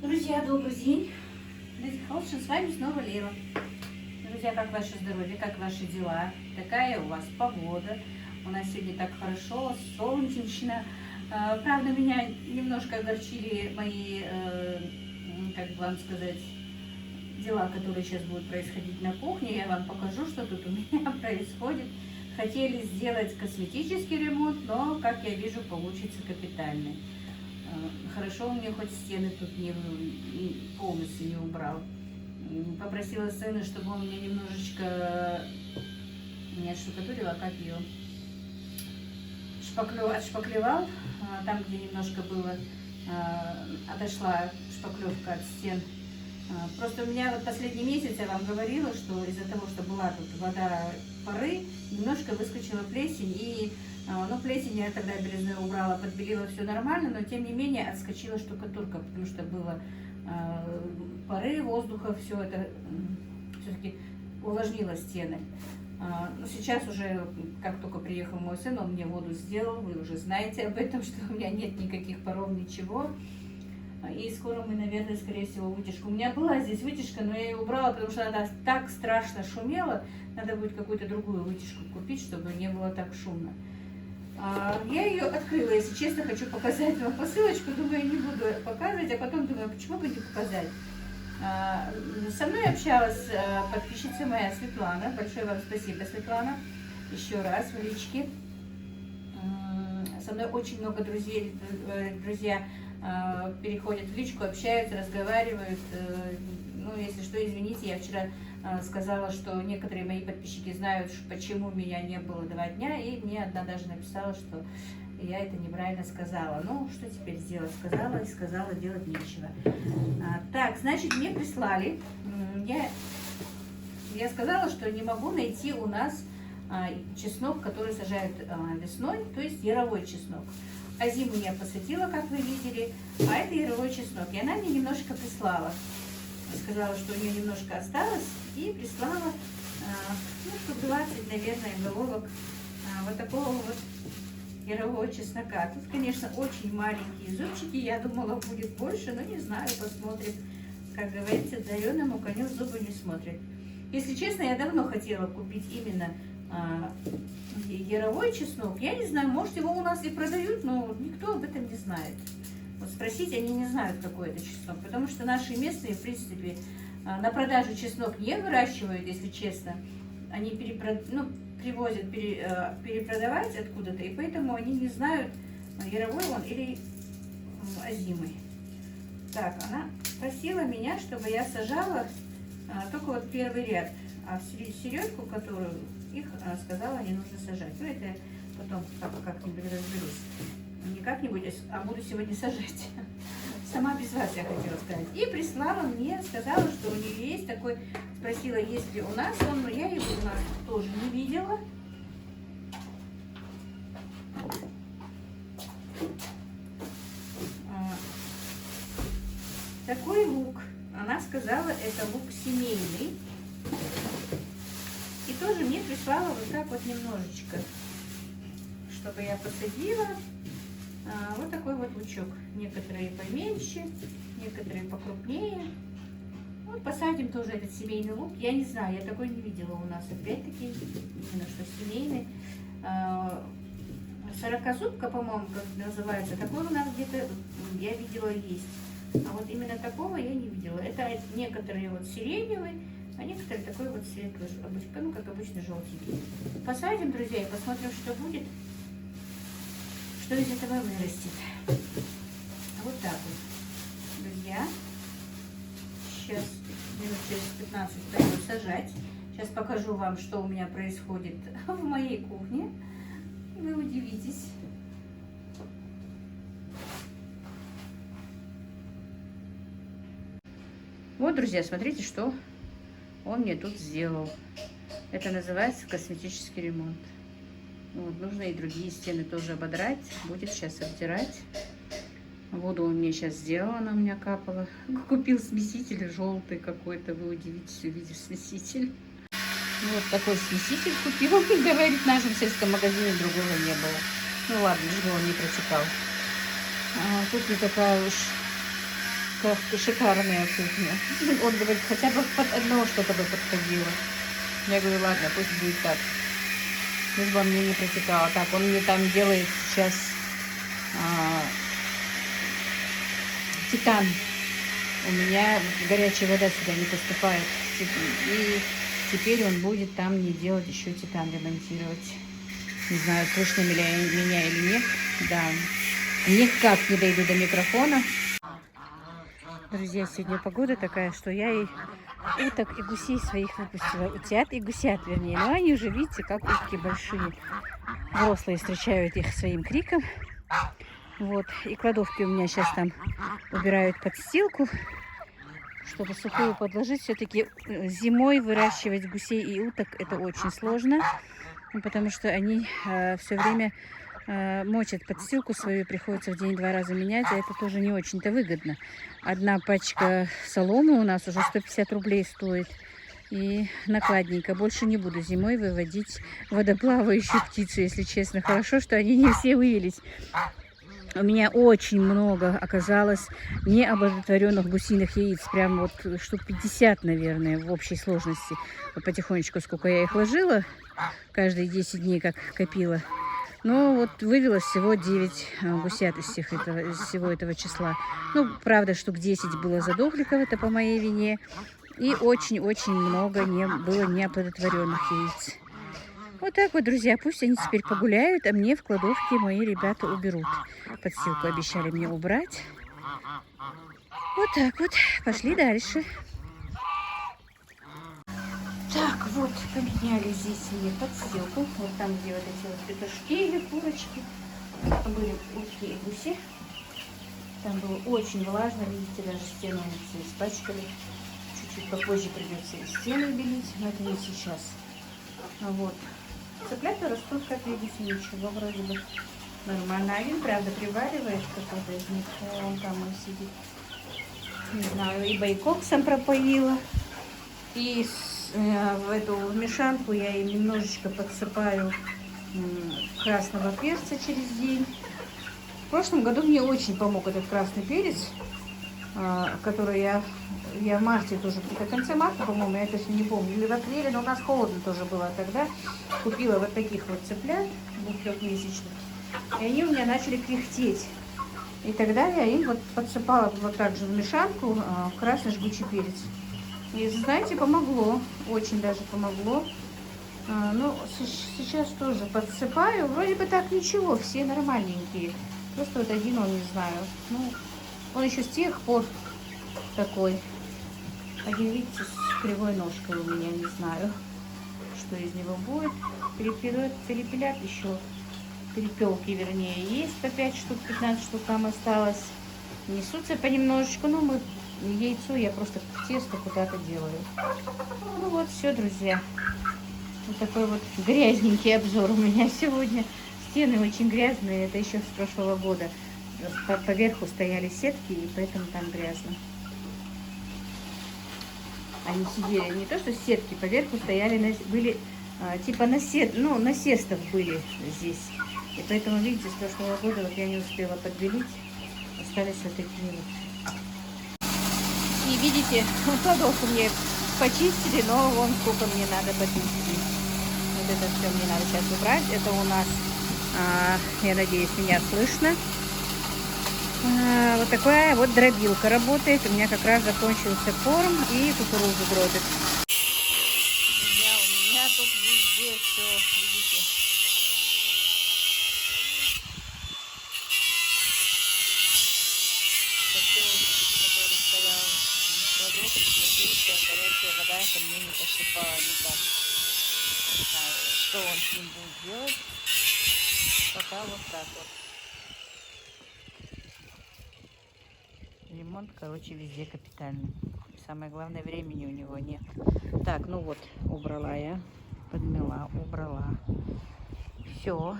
Друзья, добрый день. С вами снова Лера. Друзья, как ваше здоровье, как ваши дела? Какая у вас погода? У нас сегодня так хорошо, солнечно. Правда, меня немножко огорчили мои, как бы вам сказать, дела, которые сейчас будут происходить на кухне. Я вам покажу, что тут у меня происходит. Хотели сделать косметический ремонт, но, как я вижу, получится капитальный. Хорошо, у меня хоть стены тут не полностью не убрал. Попросила сына, чтобы он мне немножечко не отштукатурил, а как ее отшпаклевал. Там, где немножко было, отошла шпаклевка от стен. Просто у меня вот последний месяц, я вам говорила, что из-за того, что была тут вода, пары, немножко выскочила плесень, и плесень я тогда белизной убрала, подбелила, все нормально, но тем не менее отскочила штукатурка, потому что было пары воздуха, все это все-таки увлажнило стены. Но сейчас уже, как только приехал мой сын, он мне воду сделал, вы уже знаете об этом, что у меня нет никаких паров, ничего. И скоро мы, наверное, скорее всего, вытяжку. У меня была здесь вытяжка, но я ее убрала, потому что она так страшно шумела. Надо будет какую-то другую вытяжку купить, чтобы не было так шумно. Я ее открыла, если честно, хочу показать вам посылочку. Думаю, не буду показывать, а потом думаю, почему бы не показать. Со мной общалась подписчица моя Светлана. Большое вам спасибо, Светлана. Еще раз в личке. Со мной очень много друзья переходят в личку, общаются, разговаривают. Ну, если что, извините, я вчера сказала, что некоторые мои подписчики знают, почему меня не было 2 дня, и мне одна даже написала, что я это неправильно сказала. Ну, что теперь сделать? Сказала и сказала, делать нечего. Так, значит, мне прислали. Я сказала, что не могу найти у нас чеснок, который сажают весной, то есть яровой чеснок. А зиму я посадила, как вы видели, а это яровой чеснок. И она мне немножко прислала. Сказала, что у нее немножко осталось, и прислала, штук 20, наверное, головок вот такого вот ярового чеснока. Тут, конечно, очень маленькие зубчики. Я думала, будет больше, но не знаю, посмотрим. Как говорится, дареному коню в зубы не смотрит. Если честно, я давно хотела купить именно яровой чеснок. Я не знаю, может, его у нас и продают, но никто об этом не знает. Вот спросить, они не знают, какой это чеснок, потому что наши местные, в принципе, на продажу чеснок не выращивают, если честно. Они привозят перепродавать откуда-то, и поэтому они не знают, яровой он или озимый. Так, она просила меня, чтобы я сажала только вот первый ряд, а середку, которую их сказала, не нужно сажать. Ну, это я потом как-нибудь разберусь. Не как-нибудь, а буду сегодня сажать. Сама без вас, я хотела сказать. И прислала мне, сказала, что у нее есть такой, спросила, есть ли у нас он, но я его у нас тоже не видела. Такой лук. Она сказала, это лук семейный. И тоже мне прислала вот так вот немножечко, чтобы я посадила. Вот такой вот лучок. Некоторые поменьше, некоторые покрупнее. Вот посадим тоже этот семейный лук. Я не знаю, я такой не видела у нас. Опять-таки, именно что семейный. 40-зубка, по-моему, как называется. Такой у нас где-то, я видела, есть. А вот именно такого я не видела. Это некоторые вот сиреневый, а некоторые такой вот светлый, ну, как обычно, желтенький. Посадим, друзья, и посмотрим, что будет. Что из этого вырастет. Вот так вот, друзья. Сейчас минут через 15 пойду сажать. Сейчас покажу вам, что у меня происходит в моей кухне. Вы удивитесь. Вот, друзья, смотрите, что он мне тут сделал. Это называется косметический ремонт. Вот, нужно и другие стены тоже ободрать. Будет сейчас обтирать. Воду он мне сейчас сделал, она у меня капала. Купил смеситель желтый какой-то. Вы удивитесь, увидев смеситель. Вот такой смеситель купил. Говорит, в нашем сельском магазине другого не было. Ну ладно, лишь бы он не протекал. Тут не такая уж Как шикарная кухня. Он говорит, хотя бы под одно что-то бы подходило. Я говорю, ладно, пусть будет так. Лишь бы мне не протекало. Так, он мне там делает сейчас титан. У меня горячая вода сюда не поступает. И теперь он будет там мне делать еще титан, ремонтировать. Не знаю, слышно меня или нет. Да. Никак не дойду до микрофона. Друзья, сегодня погода такая, что я и уток, и гусей своих выпустила. Утят и гусят, вернее. Но они уже, видите, как утки большие. Взрослые встречают их своим криком. Вот. И кладовки у меня сейчас там убирают подстилку, чтобы сухую подложить. Все-таки зимой выращивать гусей и уток это очень сложно, потому что они все время мочат подстилку свою, приходится в день 2 раза менять, а это тоже не очень-то выгодно. Одна пачка соломы у нас уже 150 рублей стоит. И накладненько. Больше не буду зимой выводить водоплавающую птицу, если честно. Хорошо, что они не все вывелись. У меня очень много оказалось неоплодотворенных гусиных яиц. Прям вот штук 50, наверное, в общей сложности. Вот потихонечку, сколько я их ложила, каждые 10 дней как копила. Но вот вывелось всего 9 гусят из всего этого числа. Ну, правда, штук 10 было задохликов, это по моей вине. И очень-очень много было неоплодотворенных яиц. Вот так вот, друзья, пусть они теперь погуляют, а мне в кладовке мои ребята уберут. Подстилку обещали мне убрать. Вот так вот, пошли дальше. Так, вот, поменяли здесь мне подстилку. Вот там, где вот эти вот петушки или курочки. Были утки и гуси. Там было очень влажно, видите, даже стены все испачкали. Чуть-чуть попозже придется и стены белить, но это не сейчас. Вот. Цыплята растут, как видите, ничего, вроде бы нормально. Один, правда, приваривает какой-то из них, он там он сидит. Не знаю, и байкоксом пропоила. И в эту мешанку я им немножечко подсыпаю красного перца через день. В прошлом году мне очень помог этот красный перец, который я в марте тоже, в конце марта, по-моему, я точно не помню, или в апреле, но у нас холодно тоже было тогда. Купила вот таких вот цыплят, 2-3-месячных, и они у меня начали кряхтеть. И тогда я им вот подсыпала вот так же в мешанку красный жгучий перец. И, знаете, помогло, очень даже помогло. Ну, сейчас тоже подсыпаю, вроде бы так ничего, все нормальненькие. Просто вот один он, не знаю, ну, он еще с тех пор такой. Один, видите, с кривой ножкой у меня, не знаю, что из него будет. Перепелят еще, перепелки, вернее, есть по 5 штук, 15 штук там осталось. Несутся понемножечку, но яйцо я просто в тесто куда-то делаю. Ну вот, все, друзья. Вот такой вот грязненький обзор у меня сегодня. Стены очень грязные, это еще с прошлого года. Поверху стояли сетки, и поэтому там грязно. Они сидели, не то что сетки, поверху стояли, были типа насестов были здесь. И поэтому, видите, с прошлого года вот я не успела подбелить, остались вот такие вот. И видите, кладовку мне почистили, но вон сколько мне надо почистить. Вот это все мне надо сейчас убрать. Это у нас, я надеюсь, меня слышно. Вот такая вот дробилка работает. У меня как раз закончился корм и кукурузу дробит. У меня тут везде все, видите. Котел, который стоял в кладовке, надеюсь, горячая вода ко мне не посыпала никак. Не знаю, что он с ним будет делать. Пока вот так вот. Ремонт, короче, везде капитальный. Самое главное, времени у него нет. Так, ну вот, убрала я, подмела, убрала. Все.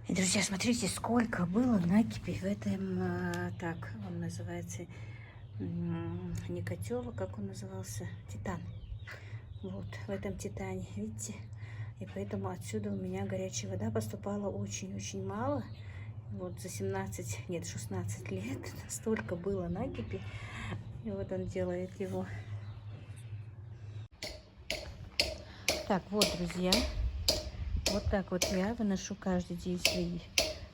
И, друзья, смотрите, сколько было накипи в этом, так, он называется, не котел, как он назывался, титан. Вот, в этом титане, видите? И поэтому отсюда у меня горячая вода поступала очень-очень мало. Вот за 17, нет, 16 лет столько было накипи. И вот он делает его. Так, вот, друзья. Вот так вот я выношу каждый день свои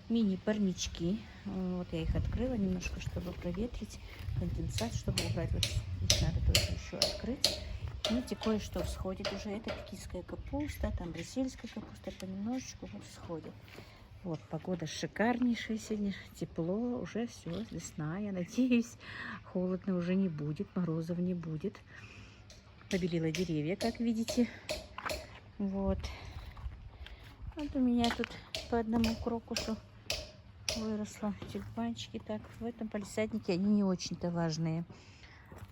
мини-парнички. Вот я их открыла немножко, чтобы проветрить конденсат, чтобы убрать. Вот их надо тоже еще открыть. Видите, кое-что всходит уже. Это пекинская капуста, там брюссельская капуста понемножечку вот всходит. Вот, погода шикарнейшая сегодня, тепло, уже все, весна, я надеюсь, холодно уже не будет, морозов не будет. Побелила деревья, как видите. Вот. Вот у меня тут по одному крокусу выросло тюльпанчики. Так, в этом палисаднике они не очень-то важные.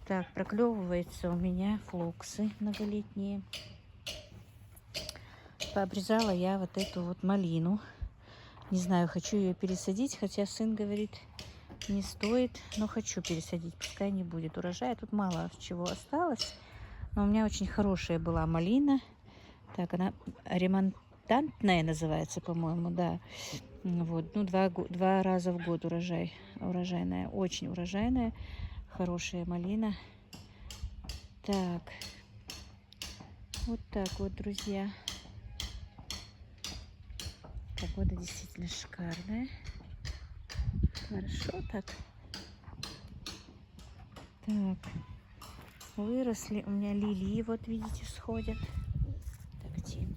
Так, проклевываются у меня флоксы многолетние. Пообрезала я вот эту вот малину. Не знаю, хочу ее пересадить, хотя сын говорит, не стоит, но хочу пересадить, пускай не будет урожая. Тут мало чего осталось, но у меня очень хорошая была малина. Так, она ремонтантная называется, по-моему, да. Вот, ну, два раза в год урожайная, очень урожайная, хорошая малина. Так, вот так вот, друзья. Погода действительно шикарная. Хорошо так. Так, выросли у меня лилии, вот видите, сходят. Так, тень.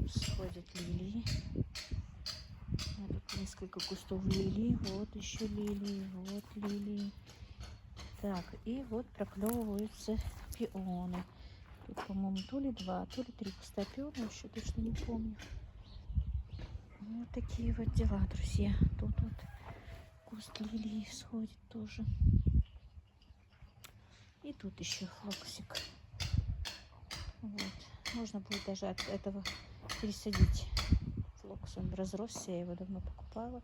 Сходят лилии. Тут несколько кустов лилий, вот еще лилии, вот лилии. Так, и вот проклевываются пионы. Тут, по-моему, то ли 2, то ли 3 куста пиона, еще точно не помню. Вот такие вот дела, друзья. Тут вот куст лилии сходит тоже. И тут еще флоксик. Вот. Можно будет даже от этого пересадить флокс. Он разросся, я его давно покупала.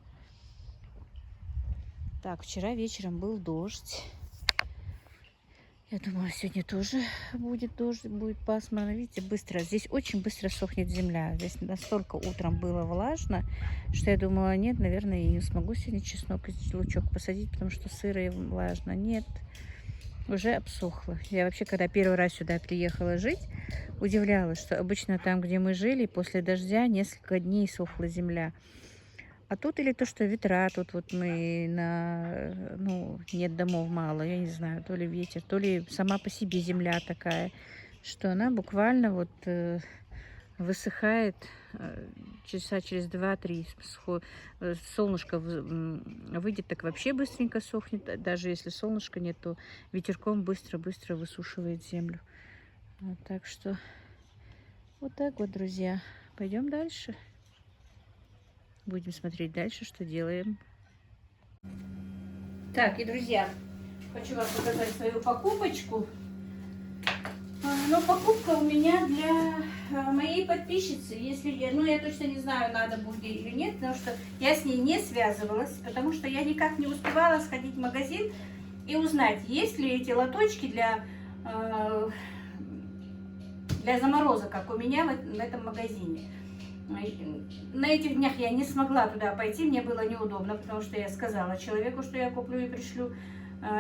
Так, вчера вечером был дождь. Я думала, сегодня тоже будет дождь, будет пасмурно. Видите, быстро. Здесь очень быстро сохнет земля. Здесь настолько утром было влажно, что я думала, нет, наверное, я не смогу сегодня чеснок и лучок посадить, потому что сыро и влажно. Нет, уже обсохло. Я вообще, когда первый раз сюда приехала жить, удивлялась, что обычно там, где мы жили, после дождя несколько дней сохла земля. А тут или то, что ветра, тут вот мы ну, нет домов мало, я не знаю, то ли ветер, то ли сама по себе земля такая, что она буквально вот высыхает часа через 2-3. Солнышко выйдет, так вообще быстренько сохнет, даже если солнышка нет, то ветерком быстро-быстро высушивает землю. Вот, так что вот так вот, друзья, пойдем дальше. Будем смотреть дальше, что делаем. Так, и, друзья, хочу вам показать свою покупочку. Но покупка у меня для моей подписчицы. Если я точно не знаю, надо будет или нет, потому что я с ней не связывалась, потому что я никак не успевала сходить в магазин и узнать, есть ли эти лоточки для заморозок, как у меня в этом магазине. На этих днях я не смогла туда пойти, мне было неудобно, потому что я сказала человеку, что я куплю и пришлю.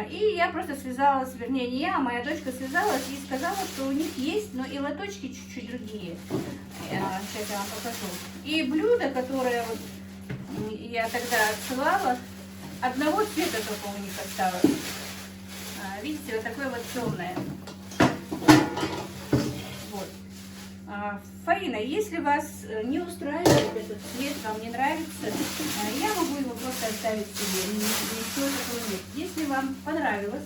И я просто связалась, вернее, не я, а моя дочка связалась и сказала, что у них есть, но и лоточки чуть-чуть другие. Сейчас я вам покажу. И блюдо, которое вот я тогда отсылала, одного цвета только у них осталось. Видите, вот такое вот темное. Фаина, если вас не устраивает этот цвет, вам не нравится, я могу его просто оставить себе. Ничего такого нет. Если вам понравилось,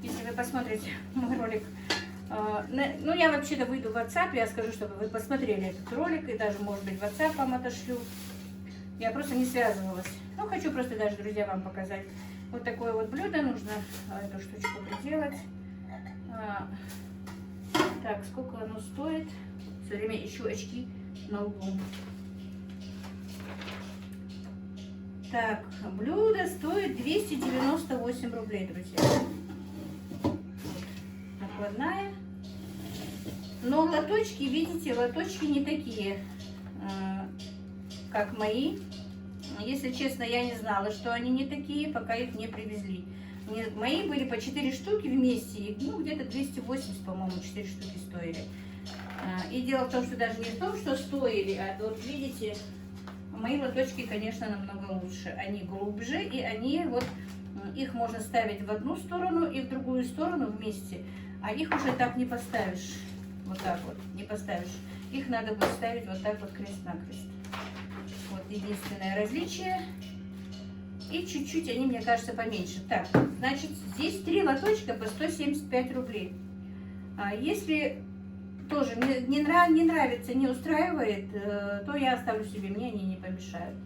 если вы посмотрите мой ролик, ну я вообще-то выйду в WhatsApp, я скажу, чтобы вы посмотрели этот ролик, и даже, может быть, в WhatsApp вам отошлю. Я просто не связывалась. Ну, хочу просто даже, друзья, вам показать. Вот такое вот блюдо. Нужно эту штучку приделать. Так, сколько оно стоит? Все время ищу очки на углу. Так, блюдо стоит 298 рублей, друзья. Накладная. Но лоточки, видите, лоточки не такие, как мои. Если честно, я не знала, что они не такие, пока их не привезли. Мои были по 4 штуки вместе, ну где-то 280, по-моему, 4 штуки стоили. И дело в том, что даже не в том, что стоили, а вот видите, мои лоточки, конечно, намного лучше. Они глубже, и они вот, их можно ставить в одну сторону и в другую сторону вместе, а их уже так не поставишь. Вот так вот, не поставишь. Их надо будет ставить вот так вот крест-накрест. Вот единственное различие. И чуть-чуть они, мне кажется, поменьше. Так, значит, здесь 3 лоточка по 175 рублей. Если тоже не нравится, не устраивает, то я оставлю себе, мне они не помешают.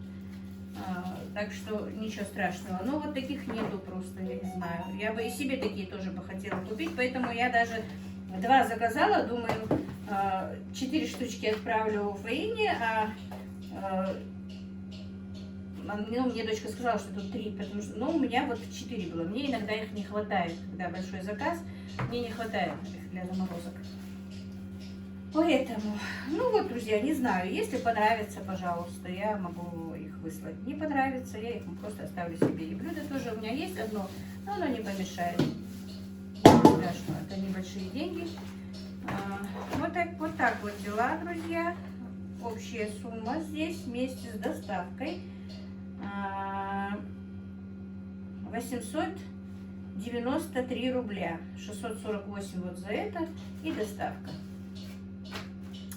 Так что ничего страшного. Но вот таких нету просто, я не знаю. Я бы и себе такие тоже бы хотела купить, поэтому я даже 2 заказала. Думаю, 4 штучки отправлю в Фаине, ну, мне дочка сказала, что тут 3, потому что, ну, у меня вот 4 было. Мне иногда их не хватает, когда большой заказ, мне не хватает их для заморозок. Поэтому, ну вот, друзья, не знаю, если понравится, пожалуйста, я могу их выслать. Не понравится, я их просто оставлю себе. И блюдо тоже у меня есть одно, но оно не помешает. Ничего страшного, это небольшие деньги. Вот так вот дела, друзья. Общая сумма здесь вместе с доставкой 893 рубля. 648 вот за это и доставка,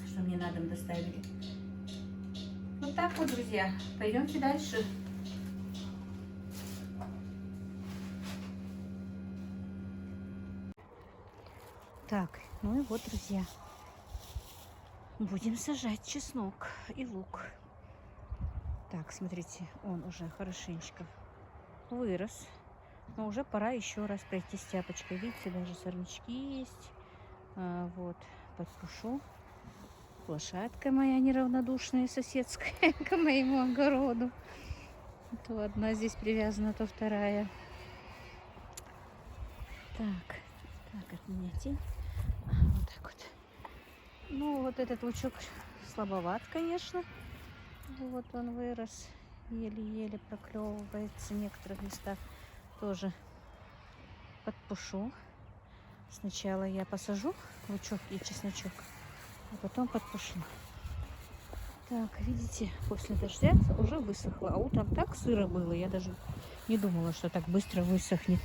что мне на дом доставили. Вот так вот, друзья. Пойдемте дальше. Так, ну и вот, друзья, будем сажать чеснок и лук. Так, смотрите, он уже хорошенечко вырос, но уже пора еще раз пройти с тяпочкой. Видите, даже сорнячки есть. Вот, подпушу. Лошадка моя неравнодушная, соседская, к моему огороду. То одна здесь привязана, то вторая. Так, от меня тень. Вот так вот. Ну, вот этот лучок слабоват, конечно. Вот он вырос, еле-еле проклевывается. В некоторых местах тоже подпушу. Сначала я посажу лучок и чесночок, а потом подпушу. Так, видите, после дождя уже высохло. А утром так сыро было, я даже не думала, что так быстро высохнет.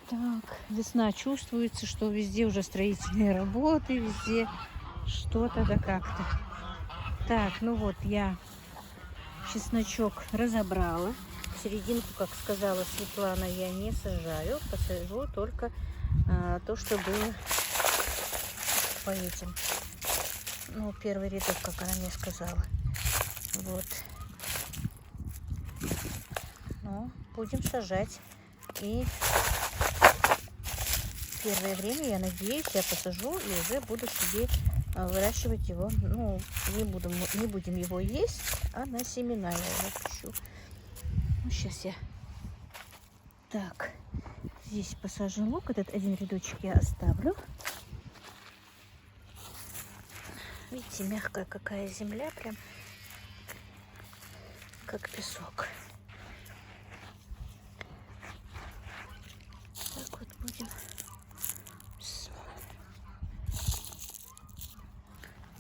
Так, весна чувствуется, что везде уже строительные работы, везде что-то да как-то. Так, ну вот я чесночок разобрала. Серединку, как сказала Светлана, я не сажаю, посажу только то, что было по этим. Ну, первый рядок, как она мне сказала. Вот. Ну, будем сажать. И первое время, я надеюсь, я посажу и уже буду себе выращивать его. Ну, не будем его есть, а на семена я его пущу. Ну, сейчас я... Так, здесь посажен лук. Этот один рядочек я оставлю. Видите, мягкая какая земля, прям как песок. Так вот будем.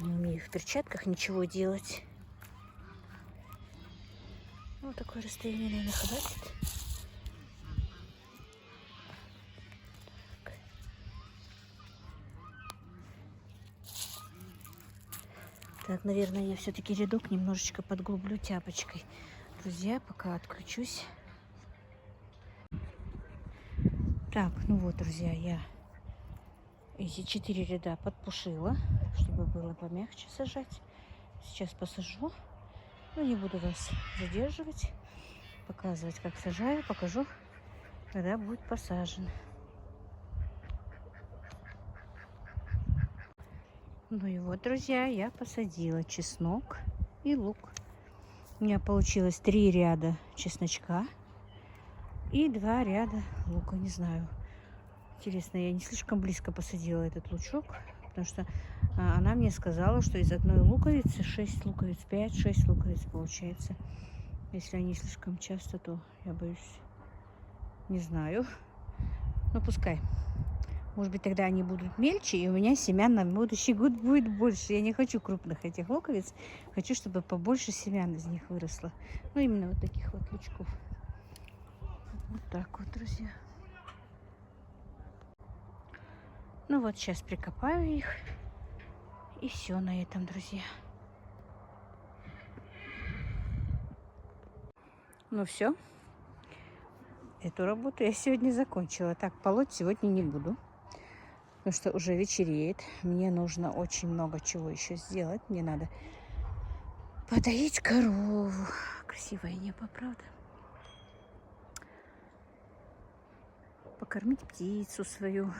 Не умею в перчатках ничего делать. Ну, такое расстояние, наверное, хватит. Так, наверное, я все-таки рядок немножечко подглублю тяпочкой. Друзья, пока отключусь. Так, ну вот, друзья, я эти 4 ряда подпушила, чтобы было помягче сажать. Сейчас посажу. Но не буду вас задерживать, показывать, как сажаю. Покажу, когда будет посажен. Ну и вот, друзья, я посадила чеснок и лук. У меня получилось 3 ряда чесночка и 2 ряда лука. Не знаю, интересно, я не слишком близко посадила этот лучок, потому что она мне сказала, что из одной луковицы 6 луковиц, 5-6 луковиц получается. Если они слишком часто, то я боюсь, не знаю. Ну, пускай. Может быть, тогда они будут мельче, и у меня семян на будущий год будет больше. Я не хочу крупных этих луковиц. Хочу, чтобы побольше семян из них выросло. Ну, именно вот таких вот лучков. Вот так вот, друзья. Ну вот, сейчас прикопаю их. И все на этом, друзья. Ну все. Эту работу я сегодня закончила. Так, полоть сегодня не буду. Потому что уже вечереет. Мне нужно очень много чего еще сделать. Мне надо подоить корову. Красивое небо, правда? Покормить птицу свою.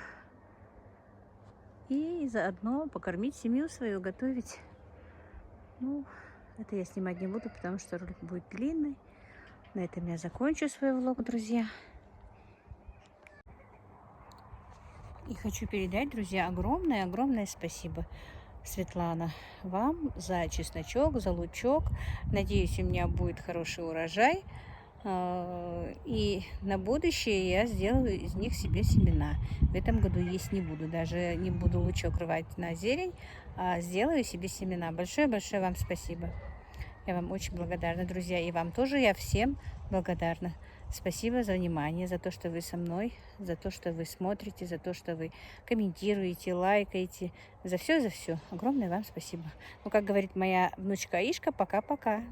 И заодно покормить семью свою, готовить. Ну, это я снимать не буду, потому что ролик будет длинный. На этом я закончу свой влог, друзья. И хочу передать, друзья, огромное спасибо, Светлана, вам за чесночок, за лучок. Надеюсь, у меня будет хороший урожай. И на будущее я сделаю из них себе семена. В этом году есть не буду. Даже не буду лучок рвать на зелень, а сделаю себе семена. Большое-большое вам спасибо. Я вам очень благодарна, друзья. И вам тоже я всем благодарна. Спасибо за внимание, за то, что вы со мной, за то, что вы смотрите, за то, что вы комментируете, лайкаете. За все, за все. Огромное вам спасибо. Ну, как говорит моя внучка Аишка, пока-пока.